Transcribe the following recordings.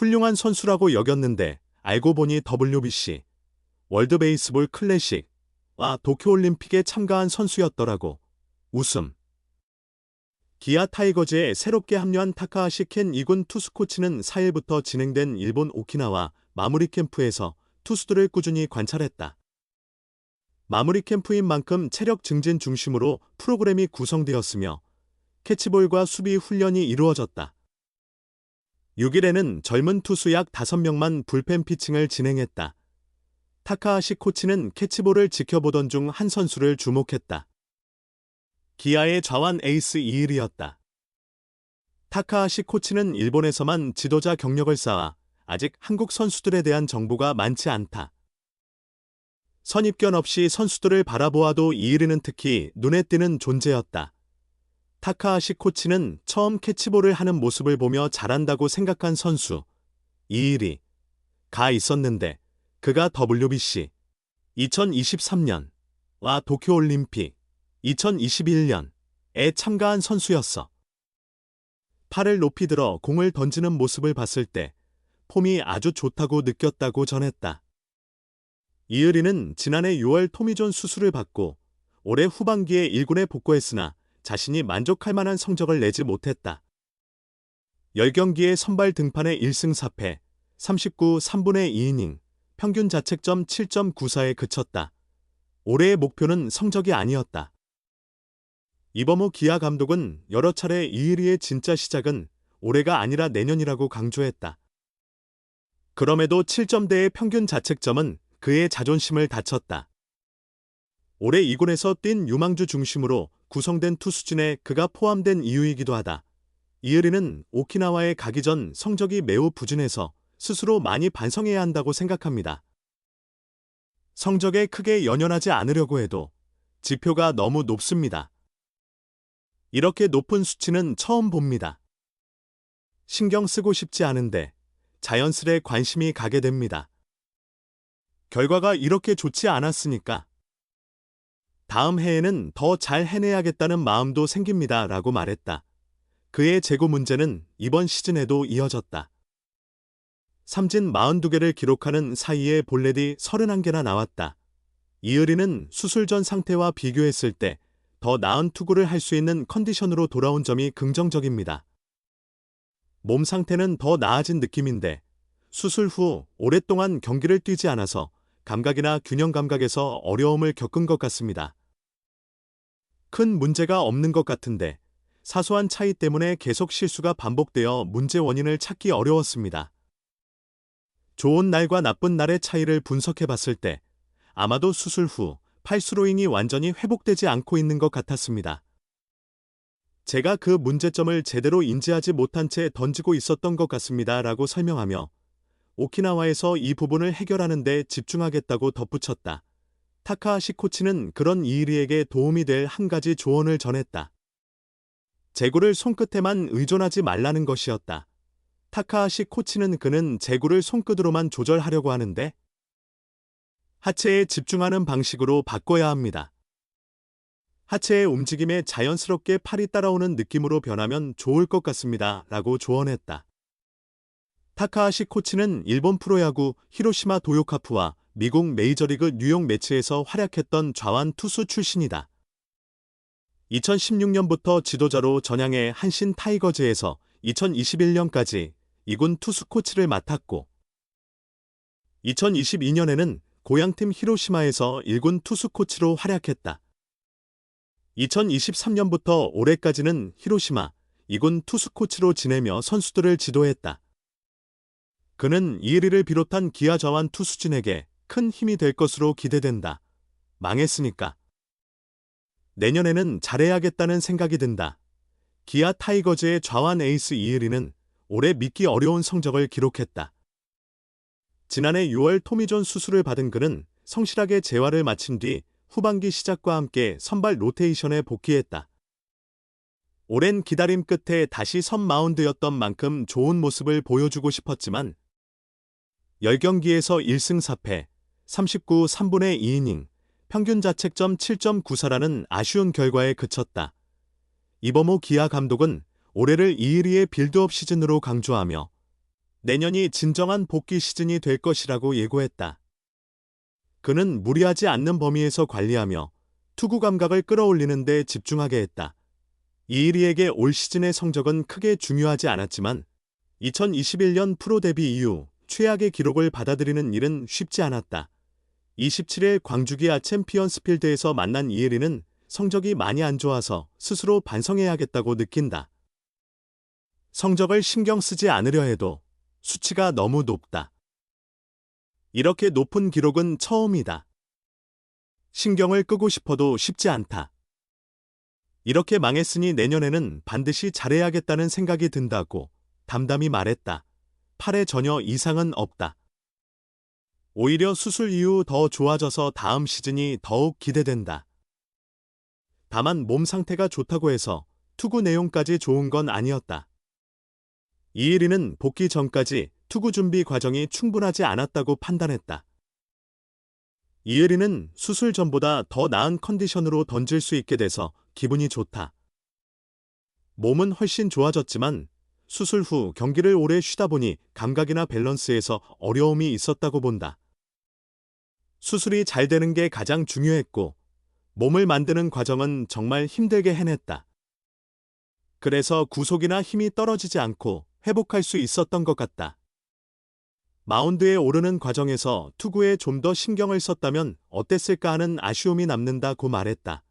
훌륭한 선수라고 여겼는데 알고 보니 WBC, 월드 베이스볼 클래식과 도쿄올림픽에 참가한 선수였더라고. 웃음. 기아 타이거즈에 새롭게 합류한 타카하시 켄 2군 투수 코치는 4일부터 진행된 일본 오키나와 마무리 캠프에서 투수들을 꾸준히 관찰했다. 마무리 캠프인 만큼 체력 증진 중심으로 프로그램이 구성되었으며 캐치볼과 수비 훈련이 이루어졌다. 6일에는 젊은 투수 약 5명만 불펜 피칭을 진행했다. 타카하시 코치는 캐치볼을 지켜보던 중 한 선수를 주목했다. 기아의 좌완 에이스 이일이었다. 타카하시 코치는 일본에서만 지도자 경력을 쌓아 아직 한국 선수들에 대한 정보가 많지 않다. 선입견 없이 선수들을 바라보아도 이일이는 특히 눈에 띄는 존재였다. 타카하시 코치는 처음 캐치볼을 하는 모습을 보며 잘한다고 생각한 선수 이일이가 있었는데 그가 WBC 2023년과 도쿄올림픽 2021년에 참가한 선수였어. 팔을 높이 들어 공을 던지는 모습을 봤을 때 폼이 아주 좋다고 느꼈다고 전했다. 이을이는 지난해 6월 토미존 수술을 받고 올해 후반기에 1군에 복귀했으나 자신이 만족할 만한 성적을 내지 못했다. 10경기의 선발 등판에 1승 4패, 39 3분의 2이닝, 평균 자책점 7.94에 그쳤다. 올해의 목표는 성적이 아니었다. 이범호 기아 감독은 여러 차례 이일이의 진짜 시작은 올해가 아니라 내년이라고 강조했다. 그럼에도 7점대의 평균 자책점은 그의 자존심을 다쳤다. 올해 2군에서 뛴 유망주 중심으로 구성된 투수진에 그가 포함된 이유이기도 하다. 이을이는 오키나와에 가기 전 성적이 매우 부진해서 스스로 많이 반성해야 한다고 생각합니다. 성적에 크게 연연하지 않으려고 해도 지표가 너무 높습니다. 이렇게 높은 수치는 처음 봅니다. 신경 쓰고 싶지 않은데 자연스레 관심이 가게 됩니다. 결과가 이렇게 좋지 않았으니까 다음 해에는 더 잘 해내야겠다는 마음도 생깁니다. 라고 말했다. 그의 재고 문제는 이번 시즌에도 이어졌다. 삼진 42개를 기록하는 사이에 볼넷이 31개나 나왔다. 이을이는 수술 전 상태와 비교했을 때 더 나은 투구를 할 수 있는 컨디션으로 돌아온 점이 긍정적입니다. 몸 상태는 더 나아진 느낌인데 수술 후 오랫동안 경기를 뛰지 않아서 감각이나 균형 감각에서 어려움을 겪은 것 같습니다. 큰 문제가 없는 것 같은데 사소한 차이 때문에 계속 실수가 반복되어 문제 원인을 찾기 어려웠습니다. 좋은 날과 나쁜 날의 차이를 분석해 봤을 때 아마도 수술 후 팔스로잉이 완전히 회복되지 않고 있는 것 같았습니다. 제가 그 문제점을 제대로 인지하지 못한 채 던지고 있었던 것 같습니다. 라고 설명하며 오키나와에서 이 부분을 해결하는 데 집중하겠다고 덧붙였다. 타카하시 코치는 그런 이일이에게 도움이 될 한 가지 조언을 전했다. 제구를 손끝에만 의존하지 말라는 것이었다. 타카하시 코치는 그는 제구를 손끝으로만 조절하려고 하는데 하체에 집중하는 방식으로 바꿔야 합니다. 하체의 움직임에 자연스럽게 팔이 따라오는 느낌으로 변하면 좋을 것 같습니다. 라고 조언했다. 타카하시 코치는 일본 프로야구 히로시마 도요카프와 미국 메이저리그 뉴욕 매치에서 활약했던 좌완 투수 출신이다. 2016년부터 지도자로 전향해 한신 타이거즈에서 2021년까지 2군 투수 코치를 맡았고 2022년에는 고향팀 히로시마에서 1군 투수 코치로 활약했다. 2023년부터 올해까지는 히로시마 2군 투수 코치로 지내며 선수들을 지도했다. 그는 이일이를 비롯한 기아 좌완 투수진에게 큰 힘이 될 것으로 기대된다. 망했으니까. 내년에는 잘해야겠다는 생각이 든다. 기아 타이거즈의 좌완 에이스 이일이는 올해 믿기 어려운 성적을 기록했다. 지난해 6월 토미존 수술을 받은 그는 성실하게 재활을 마친 뒤 후반기 시작과 함께 선발 로테이션에 복귀했다. 오랜 기다림 끝에 다시 선 마운드였던 만큼 좋은 모습을 보여주고 싶었지만 10경기에서 1승 4패, 39 3분의 2이닝, 평균 자책점 7.94라는 아쉬운 결과에 그쳤다. 이범호 기아 감독은 올해를 이일이의 빌드업 시즌으로 강조하며 내년이 진정한 복귀 시즌이 될 것이라고 예고했다. 그는 무리하지 않는 범위에서 관리하며 투구 감각을 끌어올리는 데 집중하게 했다. 이일이에게 올 시즌의 성적은 크게 중요하지 않았지만 2021년 프로 데뷔 이후 최악의 기록을 받아들이는 일은 쉽지 않았다. 27일 광주기아 챔피언스필드에서 만난 이혜리는 성적이 많이 안 좋아서 스스로 반성해야겠다고 느낀다. 성적을 신경 쓰지 않으려 해도 수치가 너무 높다. 이렇게 높은 기록은 처음이다. 신경을 끄고 싶어도 쉽지 않다. 이렇게 망했으니 내년에는 반드시 잘해야겠다는 생각이 든다고 담담히 말했다. 팔에 전혀 이상은 없다. 오히려 수술 이후 더 좋아져서 다음 시즌이 더욱 기대된다. 다만 몸 상태가 좋다고 해서 투구 내용까지 좋은 건 아니었다. 이일이는 복귀 전까지 투구 준비 과정이 충분하지 않았다고 판단했다. 이혜리는 수술 전보다 더 나은 컨디션으로 던질 수 있게 돼서 기분이 좋다. 몸은 훨씬 좋아졌지만 수술 후 경기를 오래 쉬다 보니 감각이나 밸런스에서 어려움이 있었다고 본다. 수술이 잘 되는 게 가장 중요했고 몸을 만드는 과정은 정말 힘들게 해냈다. 그래서 구속이나 힘이 떨어지지 않고 회복할 수 있었던 것 같다. 마운드에 오르는 과정에서 투구에 좀 더 신경을 썼다면 어땠을까 하는 아쉬움이 남는다고 말했다.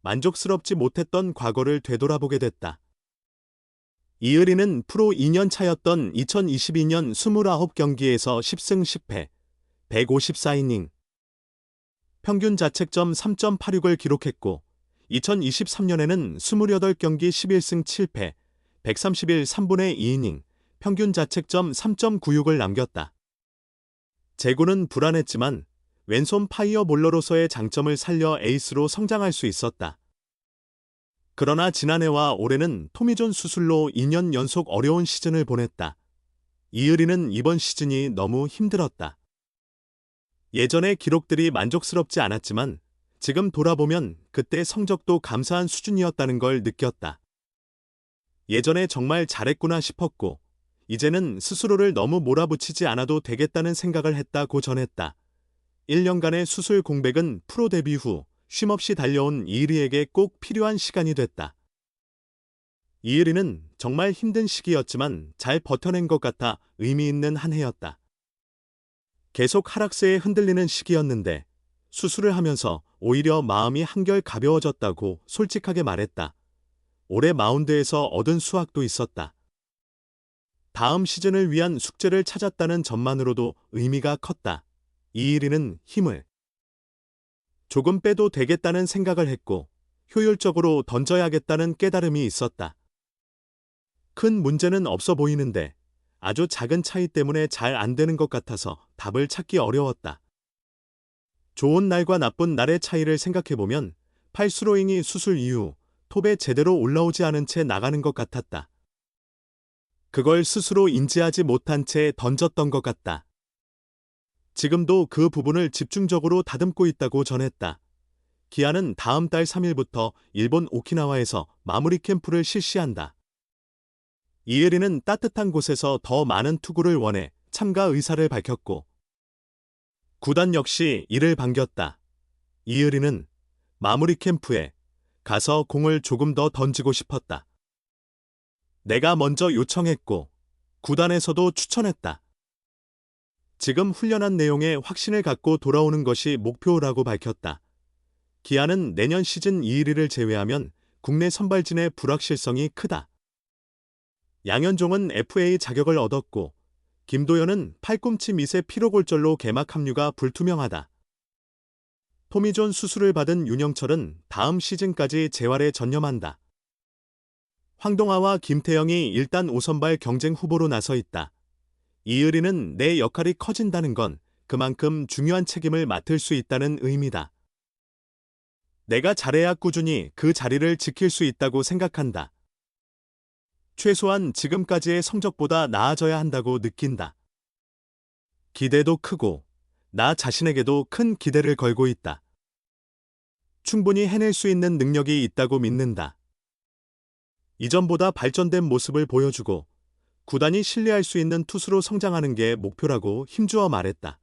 만족스럽지 못했던 과거를 되돌아보게 됐다. 이의리는 프로 2년 차였던 2022년 29경기에서 10승 10패, 154이닝, 평균 자책점 3.86을 기록했고 2023년에는 28경기 11승 7패, 131 3분의 2이닝, 평균 자책점 3.96을 남겼다. 제구는 불안했지만 왼손 파이어볼러로서의 장점을 살려 에이스로 성장할 수 있었다. 그러나 지난해와 올해는 토미존 수술로 2년 연속 어려운 시즌을 보냈다. 이의리는 이번 시즌이 너무 힘들었다. 예전의 기록들이 만족스럽지 않았지만 지금 돌아보면 그때 성적도 감사한 수준이었다는 걸 느꼈다. 예전에 정말 잘했구나 싶었고 이제는 스스로를 너무 몰아붙이지 않아도 되겠다는 생각을 했다고 전했다. 1년간의 수술 공백은 프로 데뷔 후 쉼없이 달려온 이의리에게 꼭 필요한 시간이 됐다. 이의리는 정말 힘든 시기였지만 잘 버텨낸 것 같아 의미 있는 한 해였다. 계속 하락세에 흔들리는 시기였는데 수술을 하면서 오히려 마음이 한결 가벼워졌다고 솔직하게 말했다. 올해 마운드에서 얻은 수확도 있었다. 다음 시즌을 위한 숙제를 찾았다는 점만으로도 의미가 컸다. 이의리는 힘을 조금 빼도 되겠다는 생각을 했고 효율적으로 던져야겠다는 깨달음이 있었다. 큰 문제는 없어 보이는데 아주 작은 차이 때문에 잘 안 되는 것 같아서 답을 찾기 어려웠다. 좋은 날과 나쁜 날의 차이를 생각해보면 팔스로잉이 수술 이후 톱에 제대로 올라오지 않은 채 나가는 것 같았다. 그걸 스스로 인지하지 못한 채 던졌던 것 같다. 지금도 그 부분을 집중적으로 다듬고 있다고 전했다. 기아는 다음 달 3일부터 일본 오키나와에서 마무리 캠프를 실시한다. 이혜리는 따뜻한 곳에서 더 많은 투구를 원해 참가 의사를 밝혔고 구단 역시 이를 반겼다. 이혜리는 마무리 캠프에 가서 공을 조금 더 던지고 싶었다. 내가 먼저 요청했고 구단에서도 추천했다. 지금 훈련한 내용에 확신을 갖고 돌아오는 것이 목표라고 밝혔다. 기아는 내년 시즌 이의리를 제외하면 국내 선발진의 불확실성이 크다. 양현종은 FA 자격을 얻었고 김도현은 팔꿈치 미세 피로골절로 개막 합류가 불투명하다. 토미존 수술을 받은 윤영철은 다음 시즌까지 재활에 전념한다. 황동아와 김태형이 일단 5선발 경쟁 후보로 나서 있다. 이의리는 내 역할이 커진다는 건 그만큼 중요한 책임을 맡을 수 있다는 의미다. 내가 잘해야 꾸준히 그 자리를 지킬 수 있다고 생각한다. 최소한 지금까지의 성적보다 나아져야 한다고 느낀다. 기대도 크고 나 자신에게도 큰 기대를 걸고 있다. 충분히 해낼 수 있는 능력이 있다고 믿는다. 이전보다 발전된 모습을 보여주고 구단이 신뢰할 수 있는 투수로 성장하는 게 목표라고 힘주어 말했다.